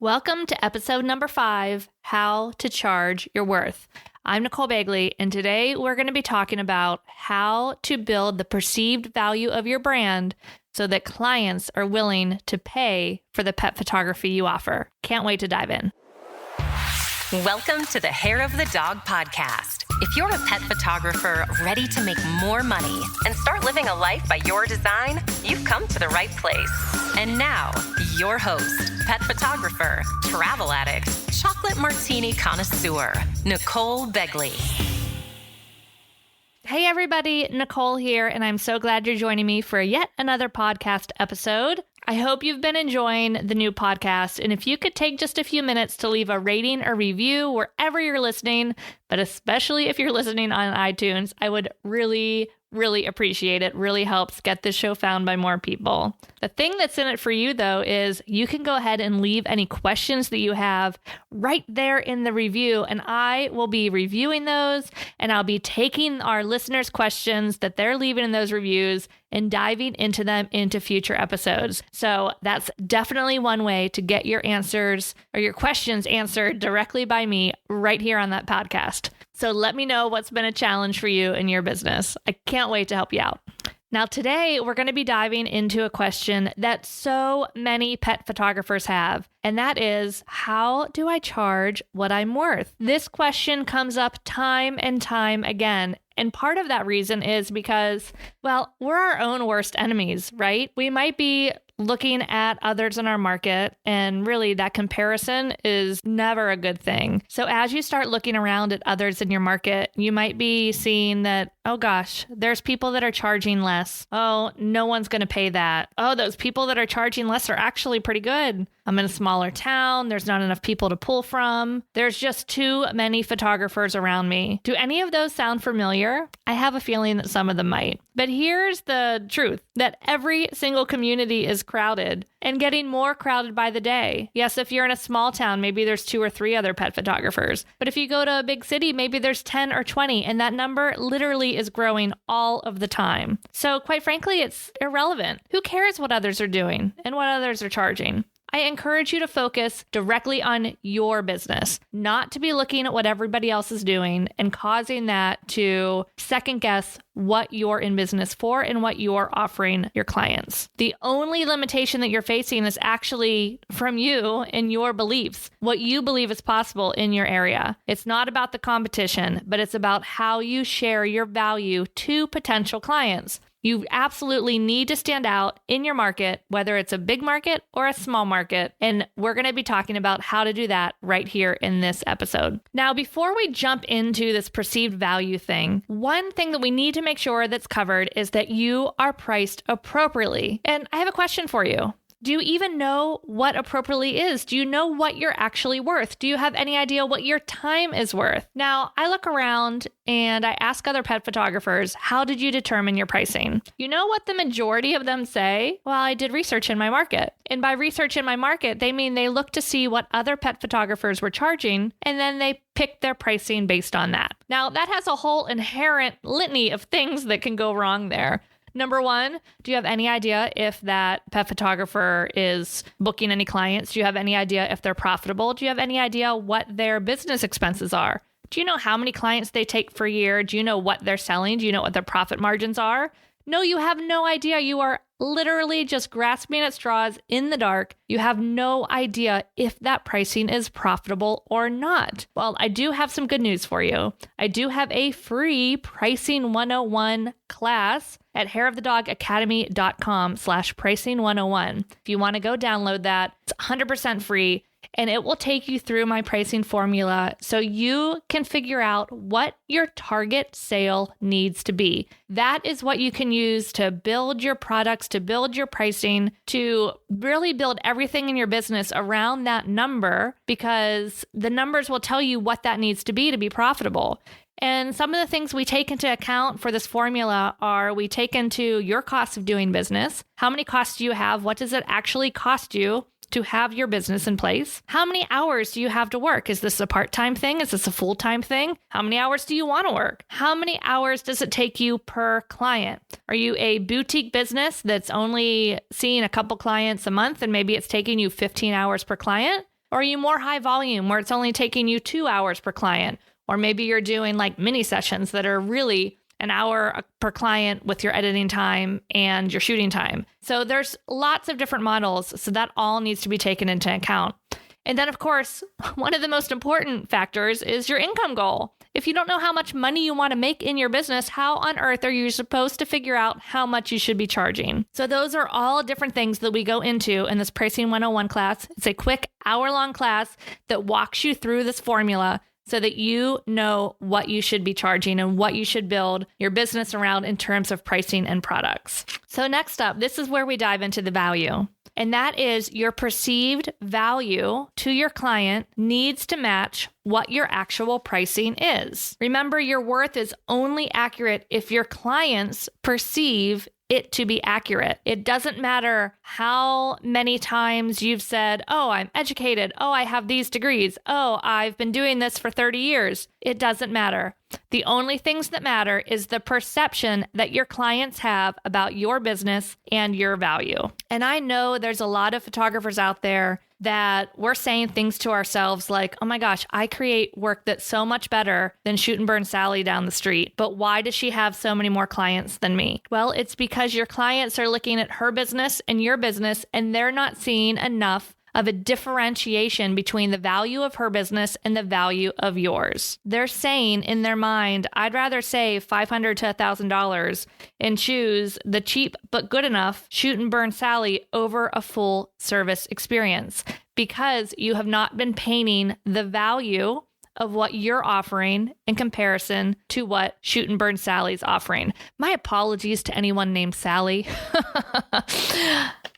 Welcome to episode number 5, How to Charge Your Worth. I'm Nicole Bagley, and today we're going to be talking about how to build the perceived value of your brand so that clients are willing to pay for the pet photography you offer. Can't wait to dive in. Welcome to the Hair of the Dog podcast. If you're a pet photographer ready to make more money and start living a life by your design, you've come to the right place. And now, your host, pet photographer, travel addict, chocolate martini connoisseur, Nicole Bagley. Hey everybody, Nicole here, and I'm so glad you're joining me for yet another podcast episode. I hope you've been enjoying the new podcast, and if you could take just a few minutes to leave a rating or review wherever you're listening, but especially if you're listening on iTunes, I would really appreciate it. Really helps get this show found by more people. The thing that's in it for you, though, is you can go ahead and leave any questions that you have right there in the review, and I will be reviewing those, and I'll be taking our listeners' questions that they're leaving in those reviews and diving into them into future episodes. So that's definitely one way to get your answers or your questions answered directly by me right here on that podcast. So let me know what's been a challenge for you in your business. I can't wait to help you out. Now, today, we're going to be diving into a question that so many pet photographers have, and that is, how do I charge what I'm worth? This question comes up time and time again. And part of that reason is because, well, we're our own worst enemies, right? We might be looking at others in our market, and really that comparison is never a good thing. So as you start looking around at others in your market, you might be seeing that, oh gosh, there's people that are charging less. Oh, no one's going to pay that. Oh, those people that are charging less are actually pretty good. I'm in a smaller town. There's not enough people to pull from. There's just too many photographers around me. Do any of those sound familiar? I have a feeling that some of them might. But here's the truth, that every single community is crowded and getting more crowded by the day. Yes, if you're in a small town, maybe there's 2 or 3 other pet photographers. But if you go to a big city, maybe there's 10 or 20, and that number literally is growing all of the time. So quite frankly, it's irrelevant. Who cares what others are doing and what others are charging? I encourage you to focus directly on your business, not to be looking at what everybody else is doing and causing that to second guess what you're in business for and what you're offering your clients. The only limitation that you're facing is actually from you and your beliefs, what you believe is possible in your area. It's not about the competition, but it's about how you share your value to potential clients. You absolutely need to stand out in your market, whether it's a big market or a small market. And we're going to be talking about how to do that right here in this episode. Now, before we jump into this perceived value thing, one thing that we need to make sure that's covered is that you are priced appropriately. And I have a question for you. Do you even know what appropriately is? Do you know what you're actually worth? Do you have any idea what your time is worth? Now, I look around and I ask other pet photographers, how did you determine your pricing? You know what the majority of them say? Well, I did research in my market. And by research in my market, they mean they look to see what other pet photographers were charging, and then they pick their pricing based on that. Now, that has a whole inherent litany of things that can go wrong there. Number one, do you have any idea if that pet photographer is booking any clients? Do you have any idea if they're profitable? Do you have any idea what their business expenses are? Do you know how many clients they take per year? Do you know what they're selling? Do you know what their profit margins are? No, you have no idea. You are literally just grasping at straws in the dark. You have no idea if that pricing is profitable or not. Well, I do have some good news for you. I do have a free Pricing 101 class at hairofthedogacademy.com/pricing 101. If you want to go download that, it's 100% free. And it will take you through my pricing formula so you can figure out what your target sale needs to be. That is what you can use to build your products, to build your pricing, to really build everything in your business around that number, because the numbers will tell you what that needs to be profitable. And some of the things we take into account for this formula are we take into your cost of doing business. How many costs do you have? What does it actually cost you to have your business in place? How many hours do you have to work? Is this a part-time thing? Is this a full-time thing? How many hours do you want to work? How many hours does it take you per client? Are you a boutique business that's only seeing a couple clients a month and maybe it's taking you 15 hours per client? Or are you more high volume where it's only taking you 2 hours per client? Or maybe you're doing like mini sessions that are really an hour per client with your editing time and your shooting time. So there's lots of different models. So that all needs to be taken into account. And then, of course, one of the most important factors is your income goal. If you don't know how much money you want to make in your business, how on earth are you supposed to figure out how much you should be charging? So those are all different things that we go into in this Pricing 101 class. It's a quick hour-long class that walks you through this formula so that you know what you should be charging and what you should build your business around in terms of pricing and products. So next up, this is where we dive into the value. And that is your perceived value to your client needs to match what your actual pricing is. Remember, your worth is only accurate if your clients perceive it to be accurate. It doesn't matter how many times you've said, oh, I'm educated. Oh, I have these degrees. Oh, I've been doing this for 30 years. It doesn't matter. The only things that matter is the perception that your clients have about your business and your value. And I know there's a lot of photographers out there that we're saying things to ourselves like, oh my gosh, I create work that's so much better than Shoot and Burn Sally down the street. But why does she have so many more clients than me? Well, it's because your clients are looking at her business and your business, and they're not seeing enough of a differentiation between the value of her business and the value of yours. They're saying in their mind, I'd rather save $500 to $1,000 and choose the cheap but good enough Shoot and Burn Sally over a full service experience because you have not been painting the value of what you're offering in comparison to what Shoot and Burn Sally's offering. My apologies to anyone named Sally.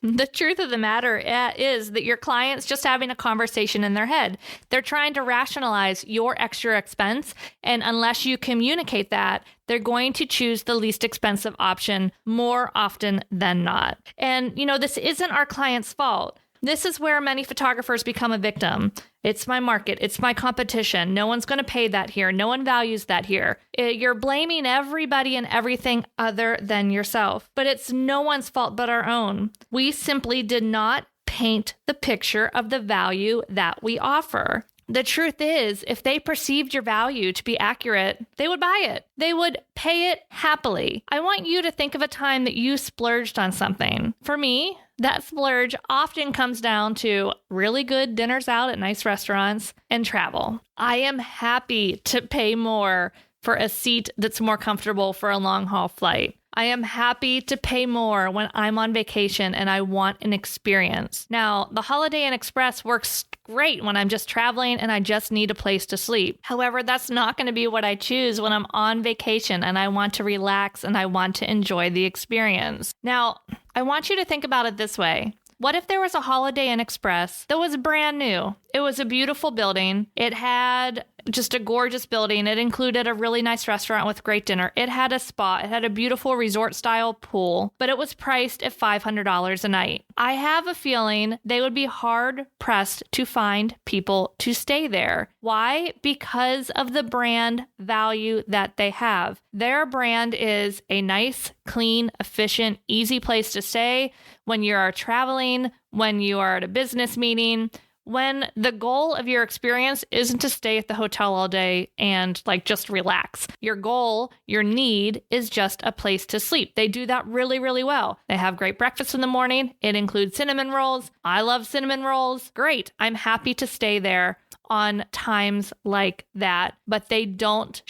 The truth of the matter is that your client's just having a conversation in their head. They're trying to rationalize your extra expense, and unless you communicate that, they're going to choose the least expensive option more often than not. And, this isn't our client's fault. This is where many photographers become a victim. It's my market. It's my competition. No one's going to pay that here. No one values that here. You're blaming everybody and everything other than yourself. But it's no one's fault but our own. We simply did not paint the picture of the value that we offer. The truth is, if they perceived your value to be accurate, they would buy it. They would pay it happily. I want you to think of a time that you splurged on something. For me, that splurge often comes down to really good dinners out at nice restaurants and travel. I am happy to pay more for a seat that's more comfortable for a long haul flight. I am happy to pay more when I'm on vacation and I want an experience. Now, the Holiday Inn Express works great when I'm just traveling and I just need a place to sleep. However, that's not going to be what I choose when I'm on vacation and I want to relax and I want to enjoy the experience. Now, I want you to think about it this way. What if there was a Holiday Inn Express that was brand new? It was a beautiful building. It had just a gorgeous building. It included a really nice restaurant with great dinner. It had a spa. It had a beautiful resort-style pool, but it was priced at $500 a night. I have a feeling they would be hard-pressed to find people to stay there. Why? Because of the brand value that they have. Their brand is a nice, clean, efficient, easy place to stay when you are traveling, when you are at a business meeting, when the goal of your experience isn't to stay at the hotel all day and just relax. Your goal, your need is just a place to sleep. They do that really, really well. They have great breakfast in the morning. It includes cinnamon rolls. I love cinnamon rolls. Great. I'm happy to stay there on times like that, but they don't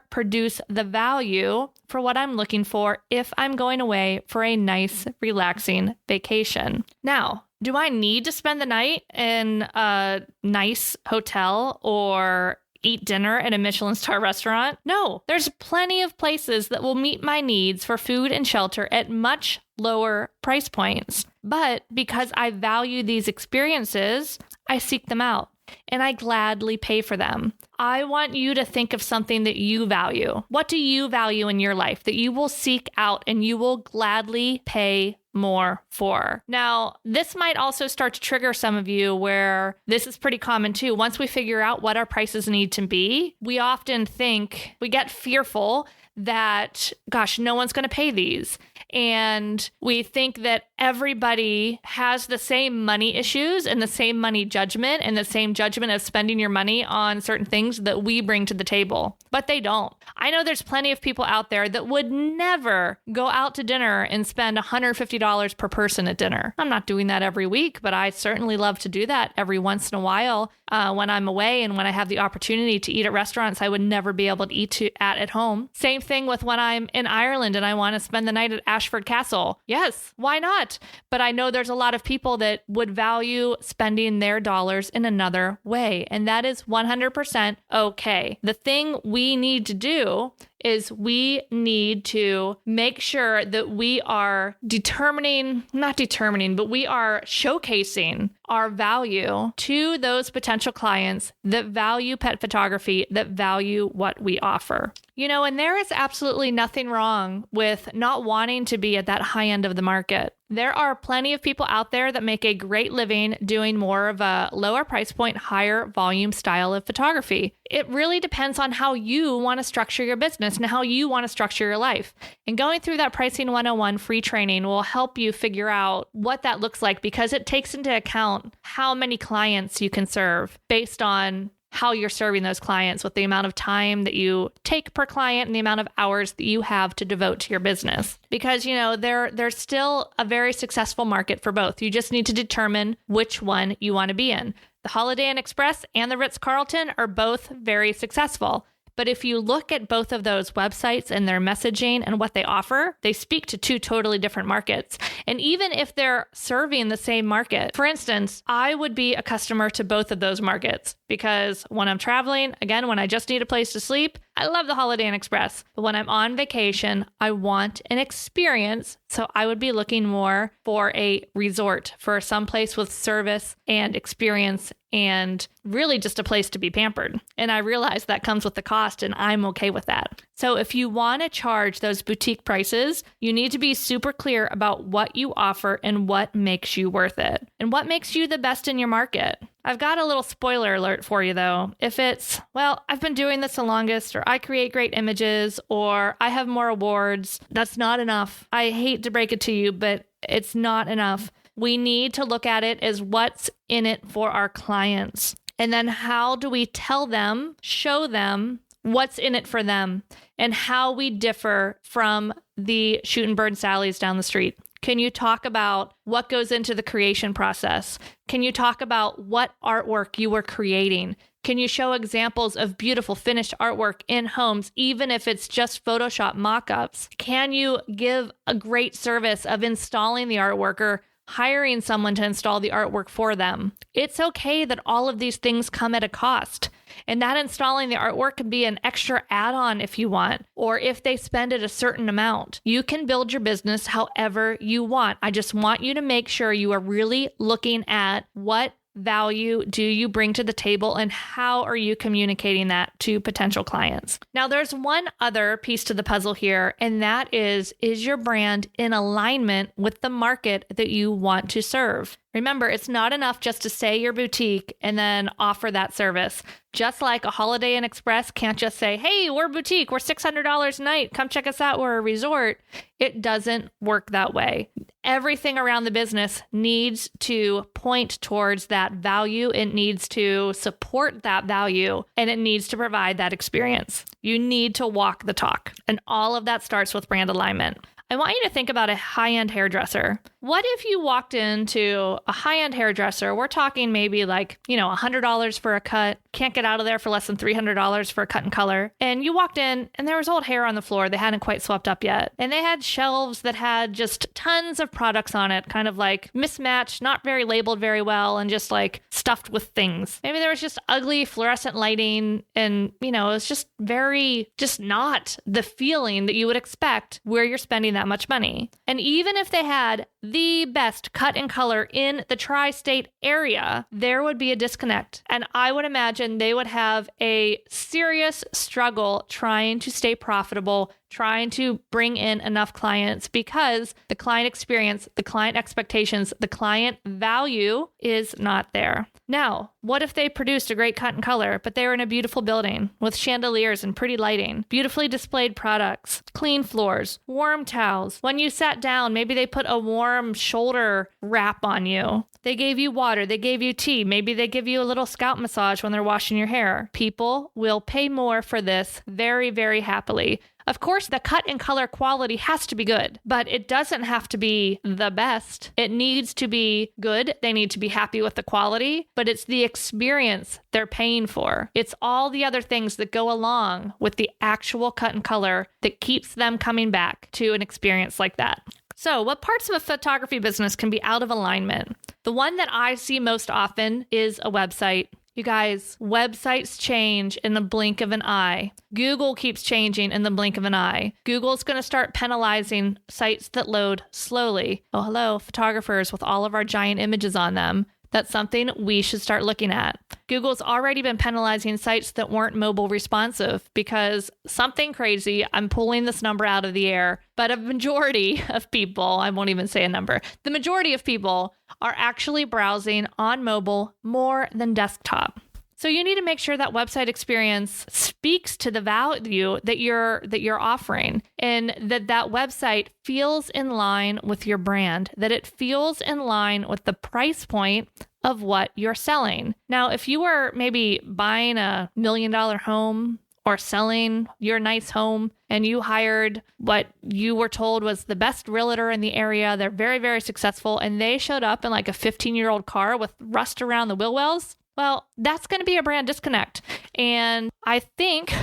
produce the value for what I'm looking for if I'm going away for a nice, relaxing vacation. Now, do I need to spend the night in a nice hotel or eat dinner at a Michelin star restaurant? No, there's plenty of places that will meet my needs for food and shelter at much lower price points. But because I value these experiences, I seek them out. And I gladly pay for them. I want you to think of something that you value. What do you value in your life that you will seek out and you will gladly pay more for? Now, this might also start to trigger some of you where this is pretty common too. Once we figure out what our prices need to be, we often we get fearful that, gosh, no one's going to pay these. And we think that everybody has the same money issues and the same money judgment and the same judgment of spending your money on certain things that we bring to the table, but they don't. I know there's plenty of people out there that would never go out to dinner and spend $150 per person at dinner. I'm not doing that every week, but I certainly love to do that every once in a while when I'm away and when I have the opportunity to eat at restaurants I would never be able to eat at home. Same thing with when I'm in Ireland and I want to spend the night at Ashford Castle. Yes, why not? But I know there's a lot of people that would value spending their dollars in another way, and that is 100% okay. The thing we need to do is we need to make sure that we are but we are showcasing our value to those potential clients that value pet photography, that value what we offer. And there is absolutely nothing wrong with not wanting to be at that high end of the market. There are plenty of people out there that make a great living doing more of a lower price point, higher volume style of photography. It really depends on how you want to structure your business and how you want to structure your life. And going through that Pricing 101 free training will help you figure out what that looks like, because it takes into account how many clients you can serve based on how you're serving those clients, with the amount of time that you take per client and the amount of hours that you have to devote to your business. Because, there's still a very successful market for both. You just need to determine which one you want to be in. The Holiday Inn Express and the Ritz-Carlton are both very successful. But if you look at both of those websites and their messaging and what they offer, they speak to two totally different markets. And even if they're serving the same market, for instance, I would be a customer to both of those markets, because when I'm traveling, again, when I just need a place to sleep, I love the Holiday Inn Express. But when I'm on vacation, I want an experience. So I would be looking more for a resort, for some place with service and experience and really just a place to be pampered. And I realize that comes with the cost, and I'm okay with that. So if you want to charge those boutique prices, you need to be super clear about what you offer and what makes you worth it and what makes you the best in your market. I've got a little spoiler alert for you though. If it's, I've been doing this the longest, or I create great images, or I have more awards, that's not enough. I hate to break it to you, but it's not enough. We need to look at it as what's in it for our clients. And then how do we tell them, show them what's in it for them, and how we differ from the shooting bird Sallies down the street. Can you talk about what goes into the creation process? Can you talk about what artwork you were creating? Can you show examples of beautiful finished artwork in homes, even if it's just Photoshop mock-ups? Can you give a great service of installing the artwork or hiring someone to install the artwork for them? It's okay that all of these things come at a cost. And that installing the artwork can be an extra add-on if you want, or if they spend it a certain amount. You can build your business however you want. I just want you to make sure you are really looking at what value do you bring to the table and how are you communicating that to potential clients. Now, there's one other piece to the puzzle here, and that is your brand in alignment with the market that you want to serve? Remember, it's not enough just to say you're boutique and then offer that service. Just like a Holiday Inn Express can't just say, hey, we're boutique, we're $600 a night, come check us out, we're a resort. It doesn't work that way. Everything around the business needs to point towards that value. It needs to support that value, and it needs to provide that experience. You need to walk the talk. And all of that starts with brand alignment. I want you to think about a high-end hairdresser. What if you walked into a high-end hairdresser? We're talking maybe like, $100 for a cut. Can't get out of there for less than $300 for a cut and color. And you walked in and there was old hair on the floor they hadn't quite swept up yet. And they had shelves that had just tons of products on it, kind of like mismatched, not very labeled very well, and just like stuffed with things. Maybe there was just ugly fluorescent lighting and, it was just not the feeling that you would expect where you're spending that much money. And even if they had the best cut and color in the tri-state area, there would be a disconnect. And I would imagine they would have a serious struggle trying to stay profitable, trying to bring in enough clients because the client experience, the client expectations, the client value is not there. Now, what if they produced a great cut and color, but they were in a beautiful building with chandeliers and pretty lighting, beautifully displayed products, clean floors, warm towels. When you sat down, maybe they put a warm shoulder wrap on you. They gave you water. They gave you tea. Maybe they give you a little scalp massage when they're washing your hair. People will pay more for this very, very happily. Of course, the cut and color quality has to be good, but it doesn't have to be the best. It needs to be good. They need to be happy with the quality, but it's the experience they're paying for. It's all the other things that go along with the actual cut and color that keeps them coming back to an experience like that. So, what parts of a photography business can be out of alignment? The one that I see most often is a website. You guys, websites change in the blink of an eye. Google keeps changing in the blink of an eye. Google's going to start penalizing sites that load slowly. Oh, hello, photographers with all of our giant images on them. That's something we should start looking at. Google's already been penalizing sites that weren't mobile responsive because something crazy, I'm pulling this number out of the air, but a majority of people, I won't even say a number, the majority of people are actually browsing on mobile more than desktop. So you need to make sure that website experience speaks to the value that you're offering, and that website feels in line with your brand, that it feels in line with the price point of what you're selling. Now, if you were maybe buying a $1 million home or selling your nice home and you hired what you were told was the best realtor in the area, they're very, very successful, and they showed up in like a 15-year-old car with rust around the wheel wells, well, that's going to be a brand disconnect. And I think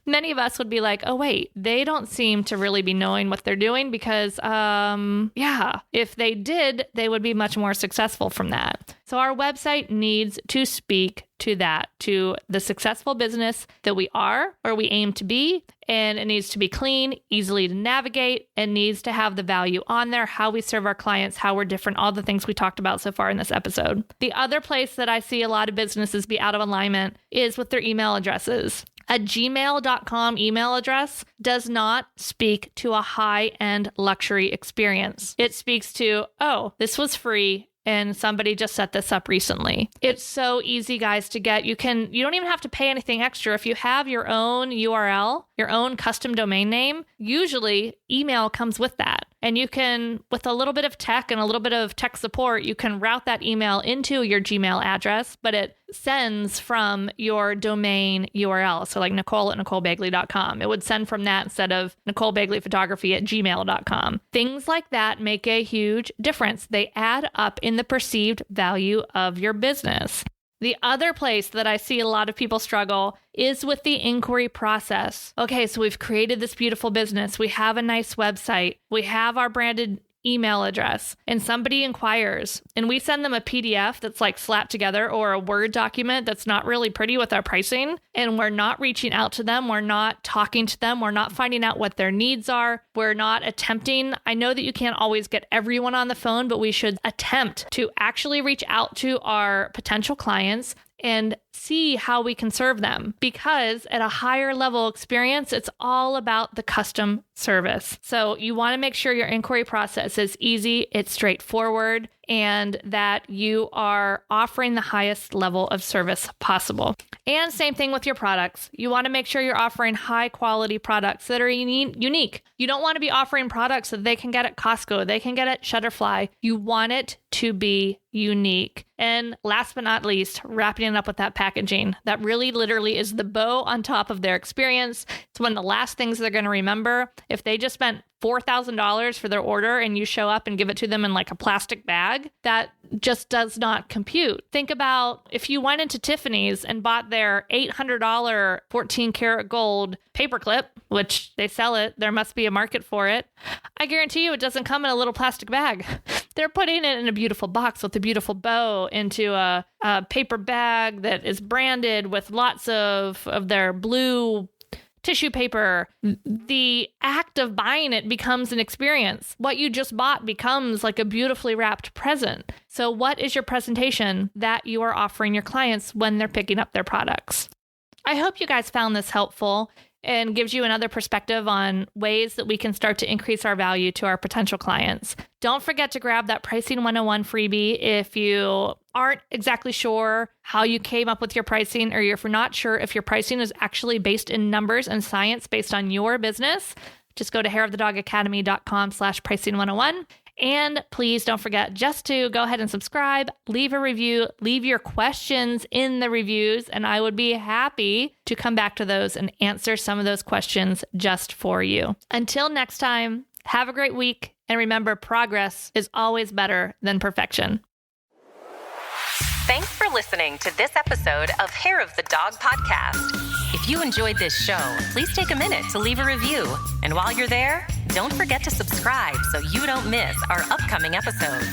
many of us would be like, oh, wait, they don't seem to really be knowing what they're doing because, if they did, they would be much more successful from that. So our website needs to speak to that, to the successful business that we are or we aim to be. And it needs to be clean, easily to navigate, and needs to have the value on there, how we serve our clients, how we're different, all the things we talked about so far in this episode. The other place that I see a lot of businesses be out of alignment is with their email addresses. A gmail.com email address does not speak to a high-end luxury experience. It speaks to, oh, this was free and somebody just set this up recently. It's so easy, guys, to get. You don't even have to pay anything extra. If you have your own URL, your own custom domain name, usually email comes with that. And you can, with a little bit of tech and a little bit of tech support, you can route that email into your Gmail address, but it sends from your domain URL. So like Nicole@NicoleBagley.com. It would send from that instead of NicoleBagleyPhotography@gmail.com. Things like that make a huge difference. They add up in the perceived value of your business. The other place that I see a lot of people struggle is with the inquiry process. Okay, so we've created this beautiful business. We have a nice website. We have our branded email address, and somebody inquires, and we send them a PDF that's like slapped together or a Word document that's not really pretty with our pricing, and we're not reaching out to them. We're not talking to them. We're not finding out what their needs are. We're not attempting. I know that you can't always get everyone on the phone, but we should attempt to actually reach out to our potential clients and see how we can serve them, because at a higher level experience, it's all about the custom service. So you want to make sure your inquiry process is easy, it's straightforward, and that you are offering the highest level of service possible. And same thing with your products. You want to make sure you're offering high quality products that are unique. You don't want to be offering products that they can get at Costco, they can get at Shutterfly. You want it to be unique. And last but not least, wrapping it up with that packaging. That really literally is the bow on top of their experience. It's one of the last things they're going to remember. If they just spent $4,000 for their order and you show up and give it to them in like a plastic bag, that just does not compute. Think about if you went into Tiffany's and bought their $800 14 karat gold paperclip, which they sell it, there must be a market for it. I guarantee you it doesn't come in a little plastic bag. They're putting it in a beautiful box with a beautiful bow into a paper bag that is branded with lots of their blue tissue paper. The act of buying it becomes an experience. What you just bought becomes like a beautifully wrapped present. So what is your presentation that you are offering your clients when they're picking up their products? I hope you guys found this helpful and gives you another perspective on ways that we can start to increase our value to our potential clients. Don't forget to grab that Pricing 101 freebie if you aren't exactly sure how you came up with your pricing, or if you're not sure if your pricing is actually based in numbers and science based on your business. Just go to hairofthedogacademy.com/pricing101. And please don't forget just to go ahead and subscribe, leave a review, leave your questions in the reviews, and I would be happy to come back to those and answer some of those questions just for you. Until next time, have a great week, and remember, progress is always better than perfection. Thanks for listening to this episode of Hair of the Dog podcast. If you enjoyed this show, please take a minute to leave a review. And while you're there, don't forget to subscribe so you don't miss our upcoming episodes.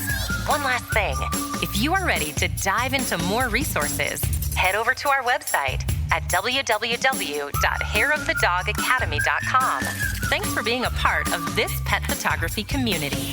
One last thing, if you are ready to dive into more resources, head over to our website at www.hairofthedogacademy.com. Thanks for being a part of this pet photography community.